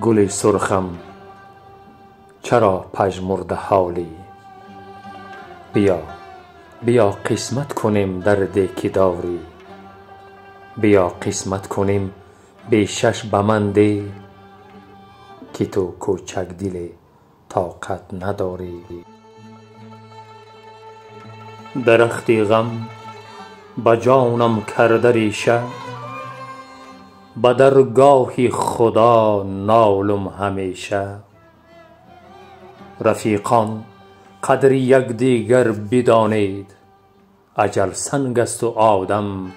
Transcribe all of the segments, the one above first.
گل سرخم چرا پژمرده حالی؟ بیا بیا قسمت کنیم درد که داری، بیا قسمت کنیم بیشش به من ده که تو کوچک دل طاقت نداری. درخت غم به جانم کرده ریشه، به درگاه خدا نالم همیشه. رفیقان قدر یکدیگر بدانید، اجل سنگ است و آدم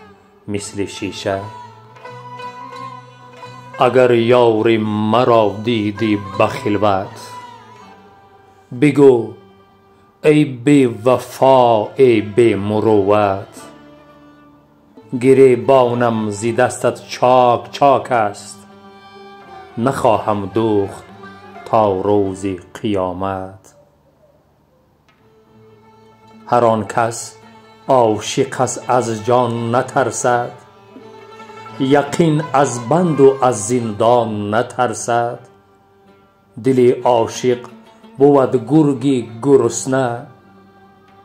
مثل شیشه. اگر یار مرا دیدی به خلوت، بگو ای بی وفا ای بی مروت. گریبانم ز دستت چاک چاک است، نخواهم دوخت تا روز قیامت. هر آن کس عاشق است از جان نترسد، یقین از بند و از زندان نترسد. دل عاشق بود گرگ گرسنه،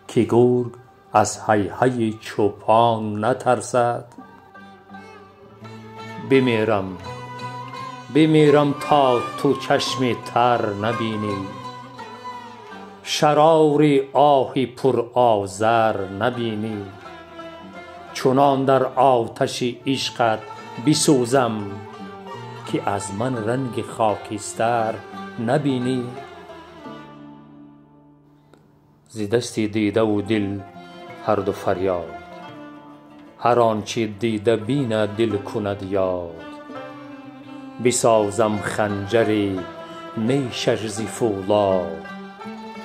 که گرگ از هی چوپان نترسد. بمیرم تا تو چشم تر نبینی، شرار آه پر آذر نبینی. چنان در آتش عشقت بسوزم، که از من رنگ خاکستر نبینی. ز دست دیده و دل هر دو فریاد، هر آنچه دیده بیند دل کند یاد. بسازم خنجر نیشش ز فولاد،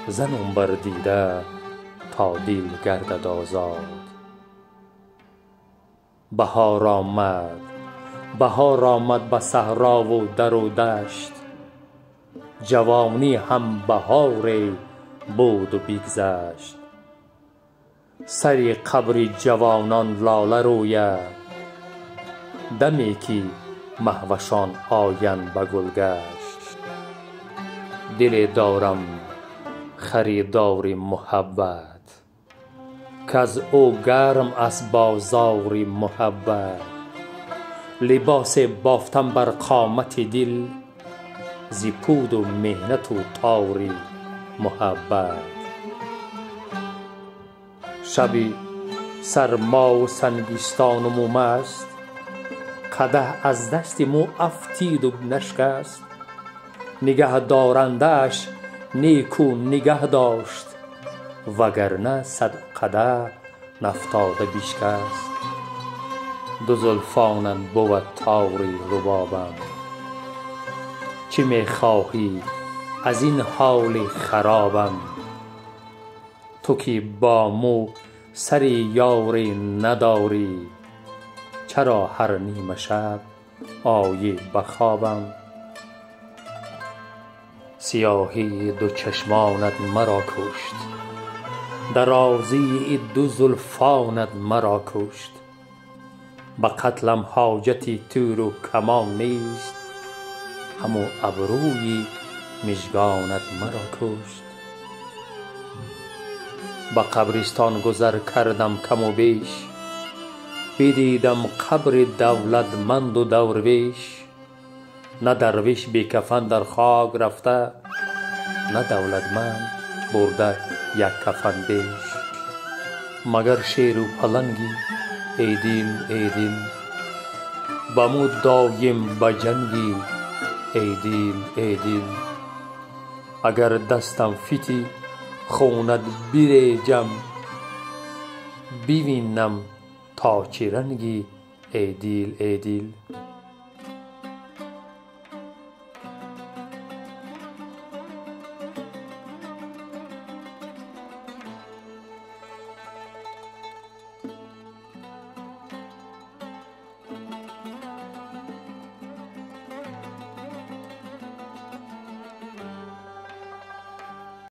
زنم بر دیده تا دل گردد آزاد. بهار آمد به صحرا و در و دشت، جوانی هم بهار بود و بگذشت. سر قبر جوانان لاله روید، دمی که مهوشان آیند به گلگشت. دل دارم خریدار محبت، کز او گرم از بازار محبت. لباس بافتم بر قامت دل، ز پود و محنت و تار محبت. شبی سرما و سنگستان و مو مست، قدح از دست مو افتید و نشکست. نگه دارندش نیکو نگه داشت، وگرنه صد قدح نفتاده بشکست. دو زلفانت بود تار ربابم، چه می خواهی از این حال خرابم. تو که با مو سر یاری نداری، چرا هر نیمه شب آیی به خوابم. سیاهی دو چشمانت مرا کشت، درازی دو زلفانت مرا کشت. به قتلم حاجتی تیر و کمان نیست، همو ابروی مژگانت مرا کشت. به قبرستان گذر کردم کم و بیش، بدیدم قبر دولتمند و درویش. نه درویش بی کفن در خاک رفته، نه دولتمند برده یک کفن بیش. مگر شیر و پلنگی ای دل ای دل، به مو دایم به جنگی ای دل ای دل. اگر دستم فتی خونت بریجم، ببینم تا چه رنگی ای دل ای دل.